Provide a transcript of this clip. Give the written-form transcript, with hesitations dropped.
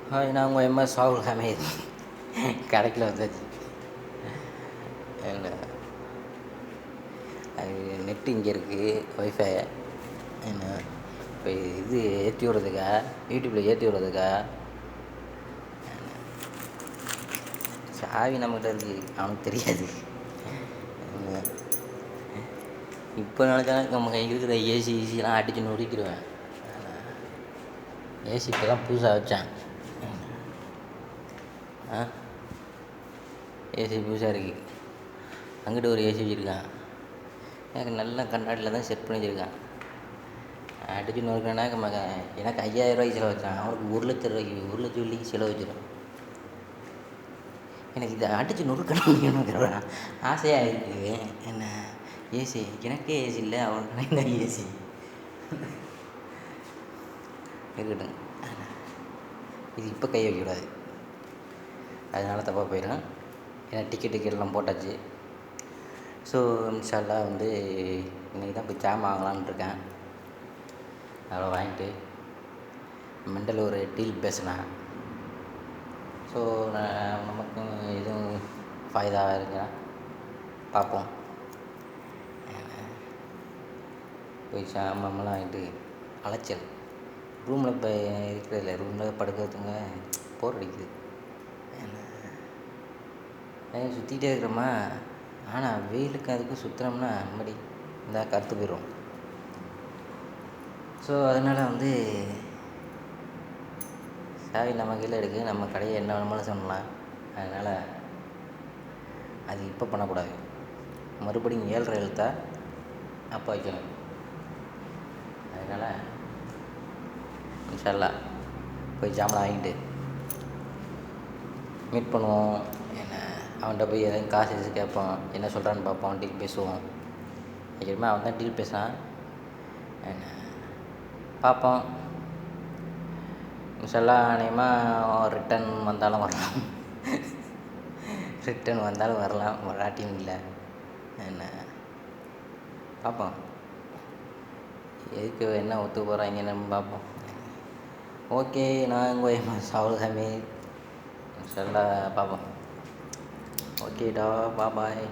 Hi, நான் உங்கள் MS ராகுல் ஹமீத். கடைக்கில் வந்தாச்சு. இல்லை, அது நெட்டு இங்கே இருக்குது, ஒய்ஃபை. என்ன இப்போ இது ஏற்றி விட்றதுக்கா, யூடியூப்பில் ஏற்றி விட்றதுக்கா? சாவி நம்மகிட்ட இருக்குது, அவனுக்கு தெரியாது. இப்போ நினச்சாலும் நம்ம கை இருக்கிற ஏசிலாம் அடித்து நொறுக்கிடுவேன். ஏசி இப்போ தான் புதுசாக வச்சேன். ஏசி புதுசாக இருக்குது. அங்கிட்ட ஒரு ஏசி வச்சுருக்கான். எனக்கு நல்ல கண்ணாடியில் தான் செட் பண்ணி வச்சுருக்கான். அடிச்சு நொறுக்கினாக்க எனக்கு 5000 செலவு வச்சான். அவனுக்கு 1,00,000 1,00,000 செலவு வச்சிடும். எனக்கு இதை அடித்து நொறுக்கணுங்கிற ஆசையாக இருக்குது. என்ன ஏசி, எனக்கே ஏசி இல்லை, அவனுக்கு என்ன ஏசி இருக்கட்டும். இது இப்போ கை வைக்கக்கூடாது, அதனால தப்பாக போயிடும். ஏன்னா டிக்கெட்டுக்கெல்லாம் போட்டாச்சு. ஸோ இன்ஷா அல்லாஹ் இன்றைக்கி தான் போய் ஜாம் வாங்கலான்னு இருக்கேன். அவ்வளோ வாங்கிட்டு மெண்டல் ஒரு டீல் பேசினேன். ஸோ நமக்கும் எதுவும் ஃபாய்தாக இருக்குன்னா பார்ப்போம். போய் சாமான்லாம் வாங்கிட்டு அலைச்சல். ரூமில் இப்போ இருக்கிறதில்ல, ரூமில் படுக்கிறதுங்க போர் அடிக்குது. சுற்றிக்கிட்டே இருக்கிறோமா, ஆனால் வெயிலுக்கு அதுக்கும் சுற்றுனோம்னா மறுபடி இந்த கருத்து போயிடும். ஸோ அதனால் சாவி நம்ம கையில் இருக்குது, நம்ம கடையை என்ன வேணுமாலும் சொல்லலாம். அதனால் அது இப்போ பண்ணக்கூடாது, மறுபடியும் 7:30 எழுத்தா அப்போ வைக்கணும். அதனால் இன்ஷா அல்லாஹ் போய் ஜாமான் வாங்கிட்டு மீட் பண்ணுவோம். என்ன அவன்கிட்ட போய் எதுவும் காசு கேட்போம், என்ன சொல்கிறான்னு பார்ப்போம், டீல் பேசுவோம். நிச்சயமாக அவன் தான் டீல் பேசுனான். என்ன பார்ப்போம். இன்ஷா அல்லாஹ் அநேகமாக ரிட்டன் வந்தாலும் வரலாம், ரிட்டன் வந்தாலும் வரலாம், வராட்டியும் இல்லை. என்ன பார்ப்போம், எதுக்கு என்ன ஒத்து போகிறாங்கன்னு பார்ப்போம். ஓகே, நான் உங்கள் எம்எஸ் ராகுல் ஹமீத். இன்ஷா அல்லாஹ் பார்ப்போம். ஓகேடா, பாய்.